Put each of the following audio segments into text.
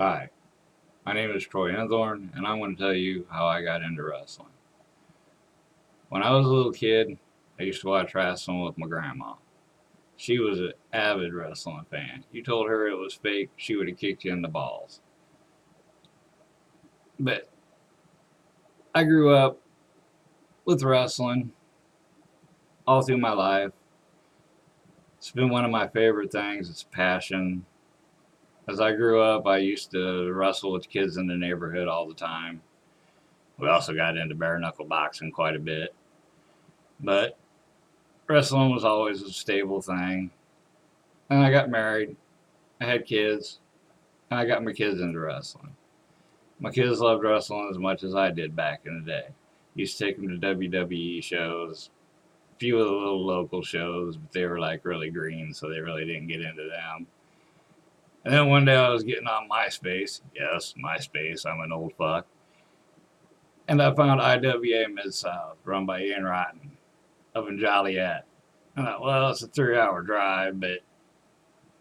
Hi, my name is Troy Enthorn, and I'm going to tell you how I got into wrestling. When I was a little kid, I used to watch wrestling with my grandma. She was an avid wrestling fan. You told her it was fake, she would have kicked you in the balls. But I grew up with wrestling all through my life. It's been one of my favorite things. It's a passion. As I grew up, I used to wrestle with kids in the neighborhood all the time. We also got into bare knuckle boxing quite a bit. But wrestling was always a stable thing. And I got married, I had kids, and I got my kids into wrestling. My kids loved wrestling as much as I did back in the day. Used to take them to WWE shows, a few of the little local shows, but they were like really green, so they really didn't get into them. And then one day I was getting on MySpace. Yes, MySpace, I'm an old fuck. And I found IWA Mid South, run by Ian Rotten, up in Joliet. I thought, well, it's a 3 hour drive, but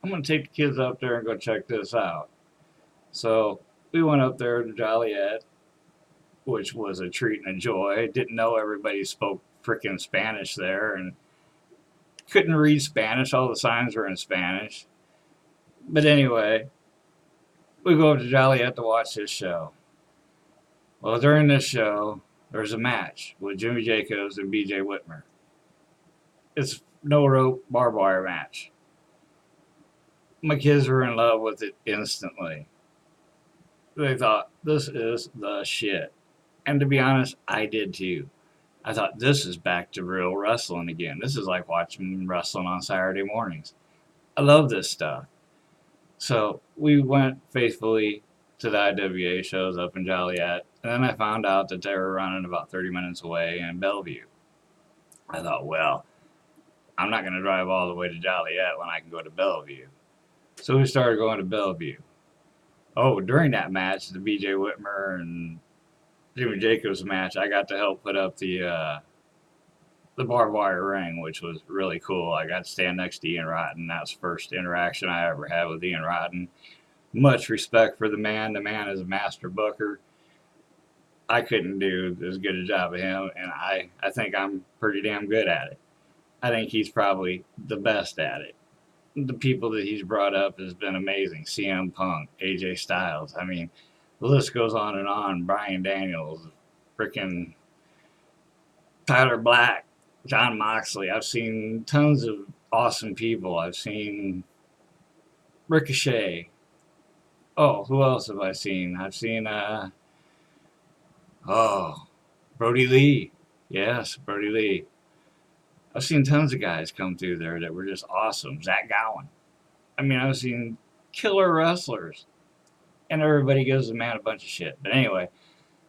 I'm going to take the kids up there and go check this out. So we went up there to Joliet, which was a treat and a joy. Didn't know everybody spoke freaking Spanish there and couldn't read Spanish. All the signs were in Spanish. But anyway, we go up to Joliet to watch this show. Well, during this show, there's a match with Jimmy Jacobs and BJ Whitmer. It's no rope barbed wire match. My kids were in love with it instantly. They thought, this is the shit. And to be honest, I did too. I thought, this is back to real wrestling again. This is like watching wrestling on Saturday mornings. I love this stuff. So we went faithfully to the IWA shows up in Joliet. And then I found out that they were running about 30 minutes away in Bellevue. I thought, well, I'm not going to drive all the way to Joliet when I can go to Bellevue. So we started going to Bellevue. Oh, during that match, the BJ Whitmer and Jimmy Jacobs match, I got to help put up the barbed wire ring, which was really cool. I got to stand next to Ian Rotten. That was the first interaction I ever had with Ian Rotten. Much respect for the man. The man is a master booker. I couldn't do as good a job of him, and I think I'm pretty damn good at it. I think he's probably the best at it. The people that he's brought up has been amazing. CM Punk, AJ Styles. I mean, the list goes on and on. Brian Daniels, freaking Tyler Black, John Moxley. I've seen tons of awesome people. I've seen Ricochet. Oh, who else have I seen? I've seen oh, Brody Lee. Yes, Brody Lee. I've seen tons of guys come through there that were just awesome. Zach Gowen. I mean, I've seen killer wrestlers, and everybody gives the man a bunch of shit. But anyway,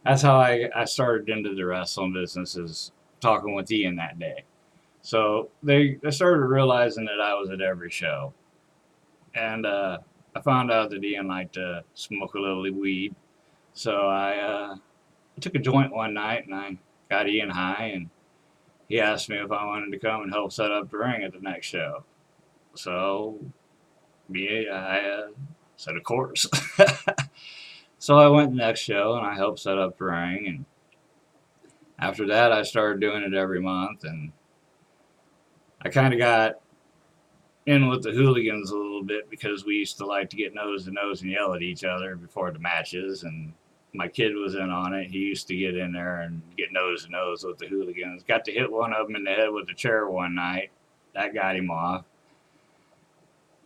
that's how I started into the wrestling business, is talking with Ian that day. So they started realizing that I was at every show, and I found out that Ian liked to smoke a little weed. So I took a joint one night and I got Ian high, and he asked me if I wanted to come and help set up the ring at the next show. So I said, of course. So I went to the next show and I helped set up the ring, and after that I started doing it every month, and I kind of got in with the hooligans a little bit because we used to like to get nose to nose and yell at each other before the matches, and my kid was in on it. He used to get in there and get nose to nose with the hooligans. Got to hit one of them in the head with a chair one night. That got him off.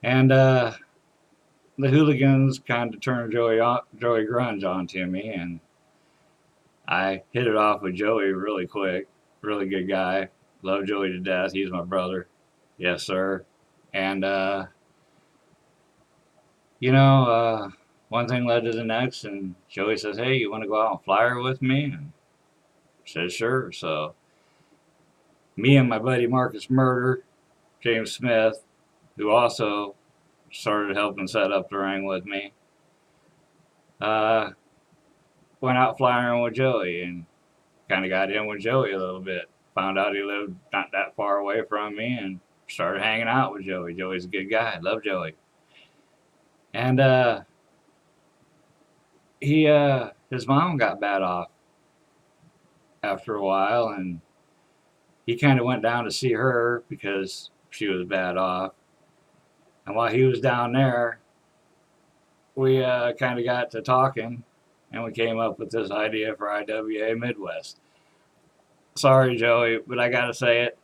And the hooligans kind of turned Joey Grunge onto me, and I hit it off with Joey really quick. Really good guy. Love Joey to death. He's my brother. Yes, sir. And, you know, one thing led to the next, and Joey says, hey, you want to go out and flyer with me? And I said, sure. So me and my buddy Marcus Murder, James Smith, who also started helping set up the ring with me, uh, went out flying with Joey and kind of got in with Joey a little bit. Found out he lived not that far away from me and started hanging out with Joey. Joey's a good guy. I love Joey. And his mom got bad off after a while, and he kind of went down to see her because she was bad off. And while he was down there, we kind of got to talking, and we came up with this idea for IWA Midwest. Sorry, Joey, but I gotta say it.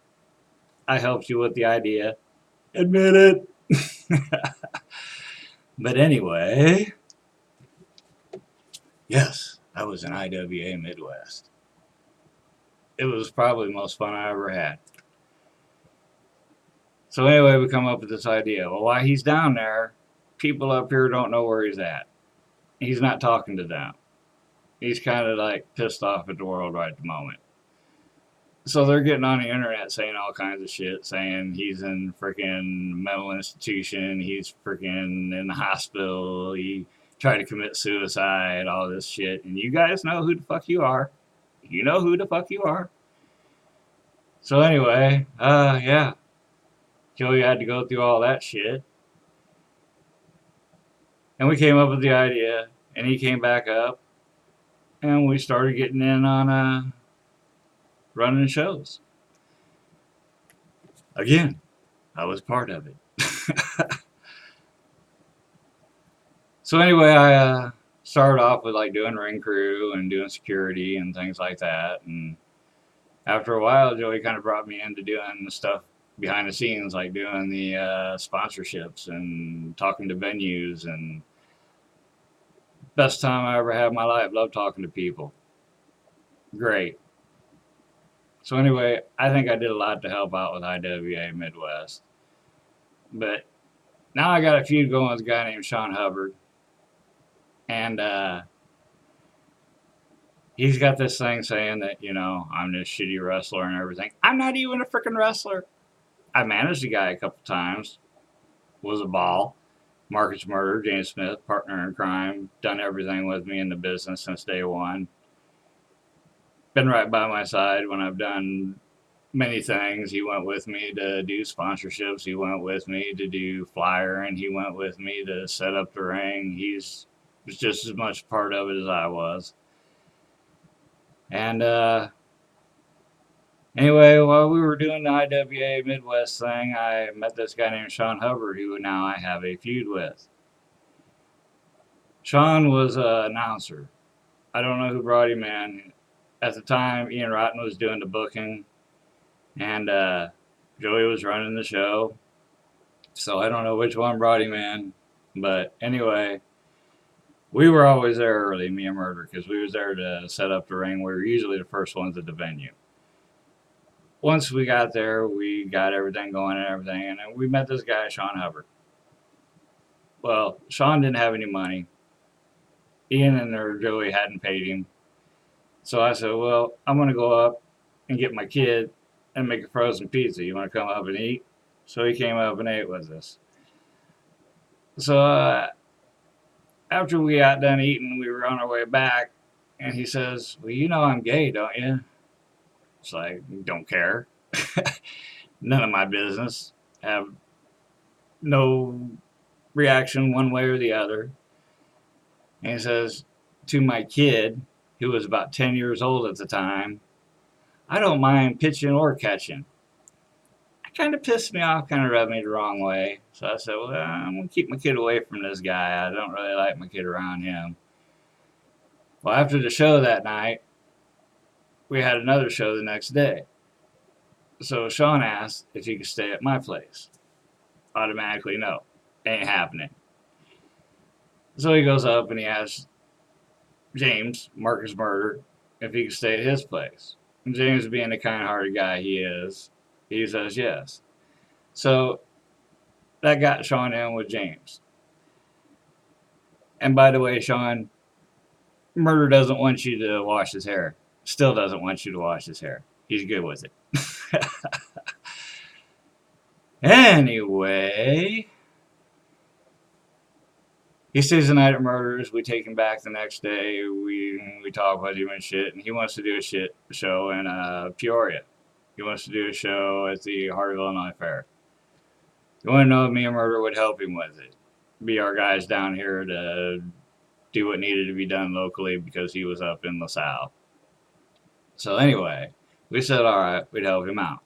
I helped you with the idea. Admit it. But anyway, yes, I was in IWA Midwest. It was probably the most fun I ever had. So anyway, we come up with this idea. Well, while he's down there, people up here don't know where he's at. He's not talking to them. He's kind of like pissed off at the world right at the moment. So they're getting on the internet saying all kinds of shit, saying he's in freaking mental institution, he's freaking in the hospital, he tried to commit suicide, all this shit. And you guys know who the fuck you are. You know who the fuck you are. So anyway, yeah, Joey had to go through all that shit. And we came up with the idea, and he came back up, and we started getting in on running shows. Again, I was part of it. So anyway, I started off with like doing ring crew and doing security and things like that. And after a while, Joey kind of brought me into doing the stuff behind the scenes, like doing the sponsorships and talking to venues. And best time I ever had in my life. Love talking to people. Great. So anyway, I think I did a lot to help out with IWA Midwest. But now I got a feud going with a guy named Sean Hubbard. And he's got this thing saying that, you know, I'm this shitty wrestler and everything. I'm not even a freaking wrestler. I managed a guy a couple times. Was a ball. Marcus Murder, James Smith, partner in crime. Done everything with me in the business since day one. Been right by my side when I've done many things. He went with me to do sponsorships. He went with me to do flyer, and he went with me to set up the ring. He's was just as much part of it as I was. And anyway, while we were doing the IWA Midwest thing, I met this guy named Sean Hubbard, who now I have a feud with. Sean was an announcer. I don't know who brought him in. At the time, Ian Rotten was doing the booking, and Joey was running the show. So I don't know which one brought him in. But anyway, we were always there early, me and Murder, because we was there to set up the ring. We were usually the first ones at the venue. Once we got there, we got everything going and everything, and then we met this guy, Sean Hubbard. Well, Sean didn't have any money. Ian and Joey hadn't paid him. So I said, well, I'm going to go up and get my kid and make a frozen pizza. You want to come up and eat? So he came up and ate with us. So after we got done eating, we were on our way back, and he says, well, you know I'm gay, don't you? It's like, don't care. None of my business. Have no reaction one way or the other. And he says to my kid, who was about 10 years old at the time, I don't mind pitching or catching. That kind of pissed me off, kind of rubbed me the wrong way. So I said, well, I'm going to keep my kid away from this guy. I don't really like my kid around him. Well, after the show that night, we had another show the next day. So Sean asked if he could stay at my place. Automatically, no. Ain't happening. So he goes up and he asks James, Marcus Murder, if he could stay at his place. And James, being the kind-hearted guy he is, he says yes. So that got Sean in with James. And by the way, Sean, Murder doesn't want you to wash his hair. Still doesn't want you to wash his hair. He's good with it. Anyway, he stays the night at Murders. We take him back the next day. We talk with him and shit. And he wants to do a shit show in Peoria. He wants to do a show at the Heart of Illinois Fair. You want to know if me and Murder would help him with it? Be our guys down here to do what needed to be done locally because he was up in the South. So anyway, we said, all right, we'd help him out.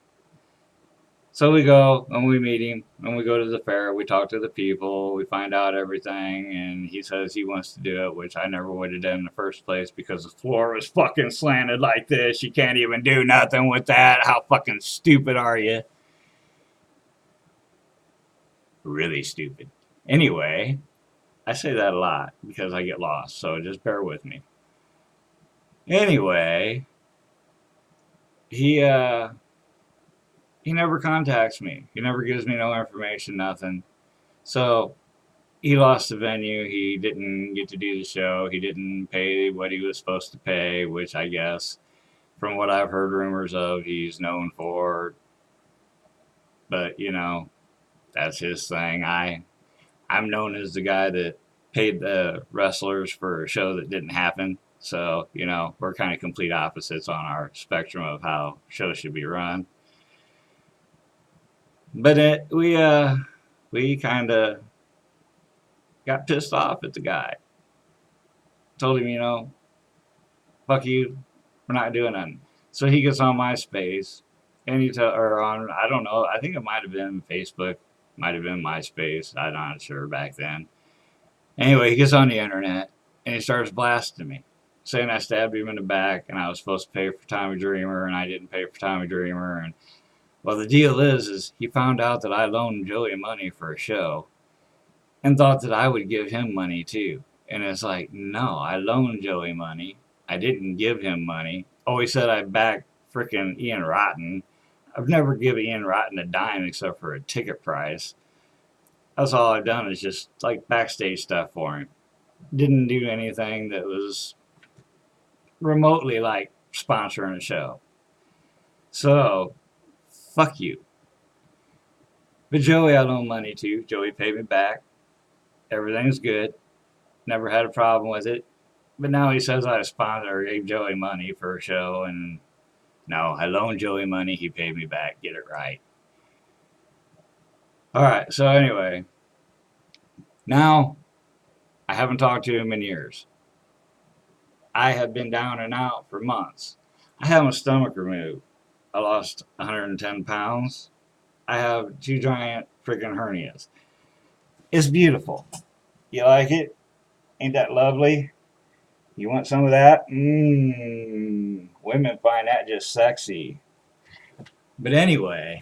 So we go and we meet him and we go to the fair. We talk to the people. We find out everything. And he says he wants to do it, which I never would have done in the first place because the floor was fucking slanted like this. You can't even do nothing with that. How fucking stupid are you? Really stupid. Anyway, I say that a lot because I get lost. So just bear with me. Anyway, he never contacts me. He never gives me no information, nothing. So he lost the venue. He didn't get to do the show. He didn't pay what he was supposed to pay, which I guess, from what I've heard rumors of, he's known for. But, you know, that's his thing. I'm known as the guy that paid the wrestlers for a show that didn't happen. So, you know, we're kind of complete opposites on our spectrum of how shows should be run. But we kind of got pissed off at the guy. Told him, you know, fuck you, we're not doing nothing. So he gets on MySpace, and or on, I don't know, I think it might have been Facebook, might have been MySpace, I'm not sure back then. Anyway, he gets on the internet, and he starts blasting me, saying I stabbed him in the back, and I was supposed to pay for Tommy Dreamer, and I didn't pay for Tommy Dreamer, and well, the deal is he found out that I loaned Joey money for a show and thought that I would give him money too. And it's like, no, I loaned Joey money. I didn't give him money. Oh, he said I backed frickin' Ian Rotten. I've never given Ian Rotten a dime except for a ticket price. That's all I've done is just like backstage stuff for him. Didn't do anything that was remotely like sponsoring a show. So, fuck you. But Joey I loaned money to. Joey paid me back. Everything's good. Never had a problem with it. But now he says I sponsored or gave Joey money for a show, and no, I loaned Joey money. He paid me back. Get it right. All right. So anyway, now I haven't talked to him in years. I have been down and out for months. I had my stomach removed. I lost 110 pounds. I have 2 giant freaking hernias. It's beautiful. You like it? Ain't that lovely? You want some of that? Women find that just sexy. But anyway,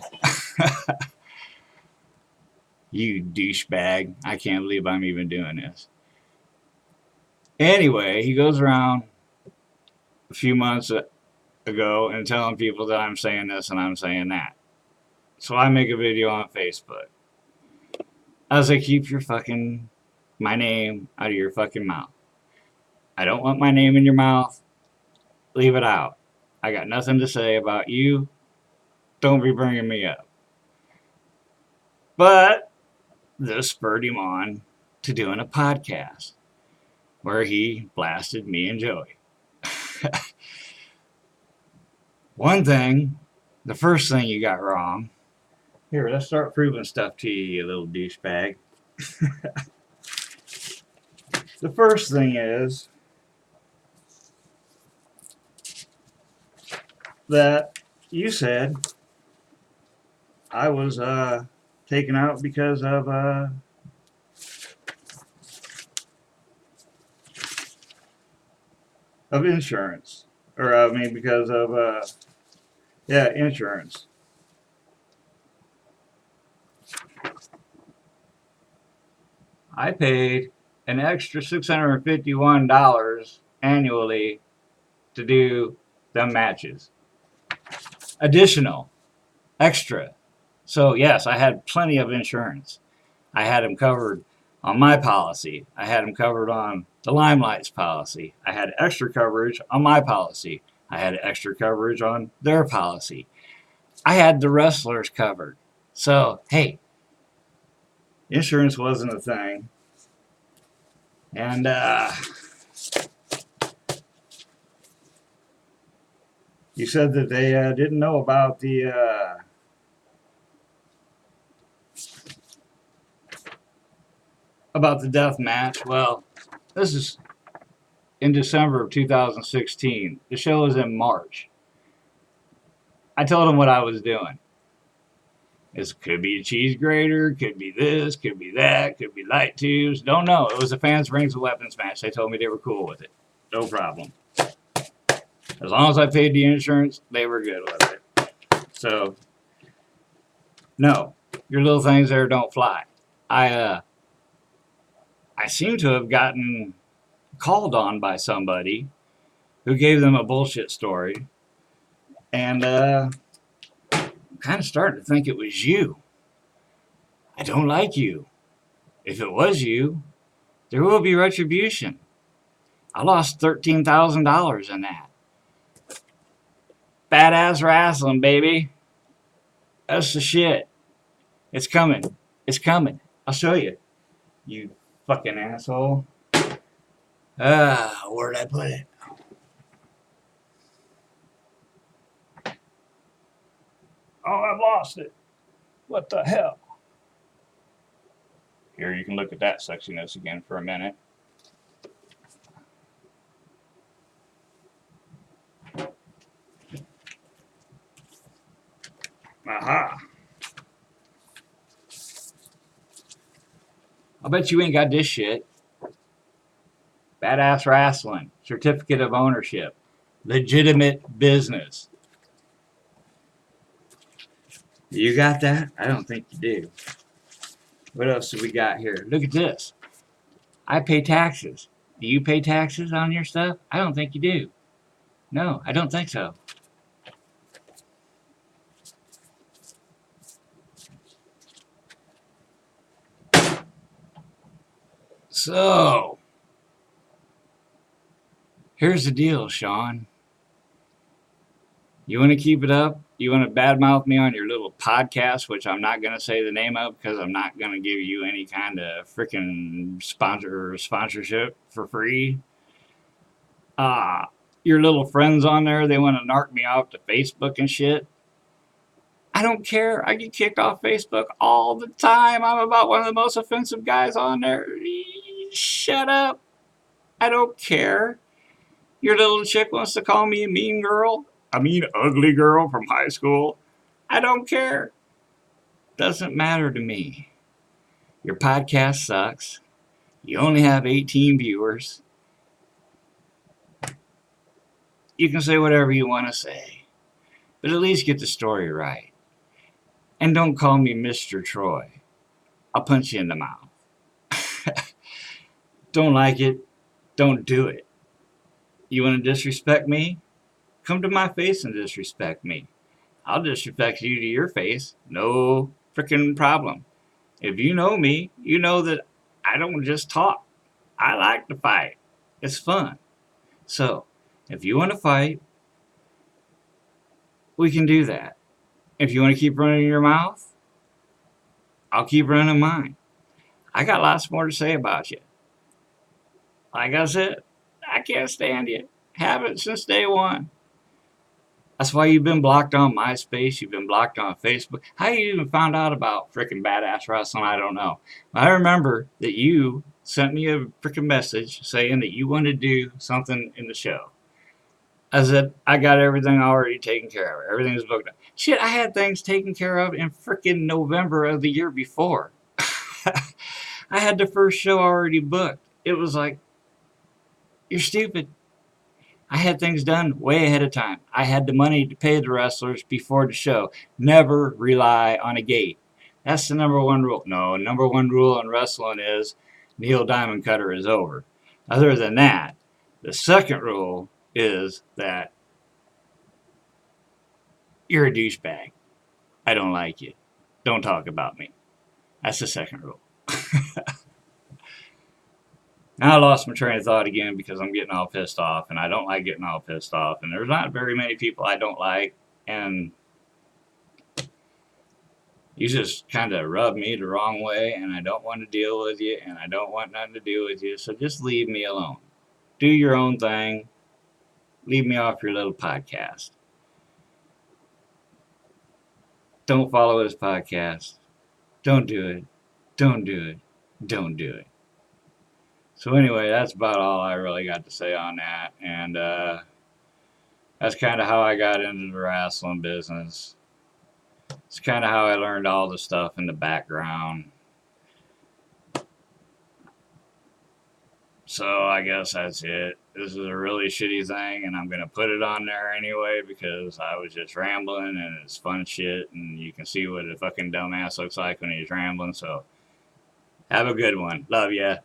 you douchebag. I can't believe I'm even doing this. Anyway, he goes around a few months ago and telling people that I'm saying this and I'm saying that. So I make a video on Facebook. I was like, keep my name out of your fucking mouth. I don't want my name in your mouth. Leave it out. I got nothing to say about you. Don't be bringing me up. But this spurred him on to doing a podcast where he blasted me and Joey. One thing, the first thing you got wrong. Here, let's start proving stuff to you, you little douchebag. The first thing is that you said I was taken out because of insurance, or I mean because of insurance. I paid an extra $651 annually to do the matches. Additional, extra. So yes, I had plenty of insurance. I had them covered on my policy. I had them covered on the Limelight's policy. I had extra coverage on my policy. I had extra coverage on their policy. I had the wrestlers covered. So, hey, insurance wasn't a thing. And, you said that they didn't know about the death match. Well, this is in December of 2016. The show was in March. I told him what I was doing. This could be a cheese grater, could be this, could be that, could be light tubes. Don't know. It was a fans rings of weapons match. They told me they were cool with it. No problem. As long as I paid the insurance, they were good with it. So, no, your little things there don't fly. I seem to have gotten called on by somebody who gave them a bullshit story, and I'm kind of starting to think it was you. I don't like you. If it was you, there will be retribution. I lost $13,000 in that. Badass wrestling, baby. That's the shit. It's coming. It's coming. I'll show you. You fucking asshole. Where'd I put it? Oh, I've lost it. What the hell? Here, you can look at that sexiness again for a minute. Aha. I bet you ain't got this shit. Badass wrestling. Certificate of ownership. Legitimate business. You got that? I don't think you do. What else do we got here? Look at this. I pay taxes. Do you pay taxes on your stuff? I don't think you do. No, I don't think so. So, here's the deal, Sean. You want to keep it up? You want to badmouth me on your little podcast, which I'm not going to say the name of because I'm not going to give you any kind of freaking sponsorship for free. Your little friends on there, they want to narc me off to Facebook and shit. I don't care. I get kicked off Facebook all the time. I'm about one of the most offensive guys on there. Shut up. I don't care. Your little chick wants to call me a mean girl. A mean, ugly girl from high school. I don't care. Doesn't matter to me. Your podcast sucks. You only have 18 viewers. You can say whatever you want to say, but at least get the story right. And don't call me Mr. Troy. I'll punch you in the mouth. Don't like it? Don't do it. You want to disrespect me? Come to my face and disrespect me. I'll disrespect you to your face. No freaking problem. If you know me, you know that I don't just talk. I like to fight. It's fun. So, if you want to fight, we can do that. If you want to keep running your mouth, I'll keep running mine. I got lots more to say about you. Like I said, I can't stand you. Haven't since day one. That's why you've been blocked on MySpace. You've been blocked on Facebook. How you even found out about freaking Badass Wrestling, I don't know. I remember that you sent me a freaking message saying that you wanted to do something in the show. I said, I got everything already taken care of. Everything was booked up. Shit, I had things taken care of in freaking November of the year before. I had the first show already booked. It was like, you're stupid. I had things done way ahead of time. I had the money to pay the wrestlers before the show. Never rely on a gate. That's the number one rule. No, number one rule in wrestling is Neil Diamond Cutter is over. Other than that, the second rule is that you're a douchebag. I don't like you. Don't talk about me. That's the second rule. Now I lost my train of thought again because I'm getting all pissed off, and I don't like getting all pissed off, and there's not very many people I don't like, and you just kind of rub me the wrong way, and I don't want to deal with you, and I don't want nothing to do with you, so just leave me alone. Do your own thing. Leave me off your little podcast. Don't follow this podcast. Don't do it. Don't do it. Don't do it. So anyway, that's about all I really got to say on that. And that's kind of how I got into the wrestling business. It's kind of how I learned all the stuff in the background. So I guess that's it. This is a really shitty thing, and I'm gonna put it on there anyway because I was just rambling and it's fun shit, and you can see what a fucking dumbass looks like when he's rambling. So have a good one. Love ya.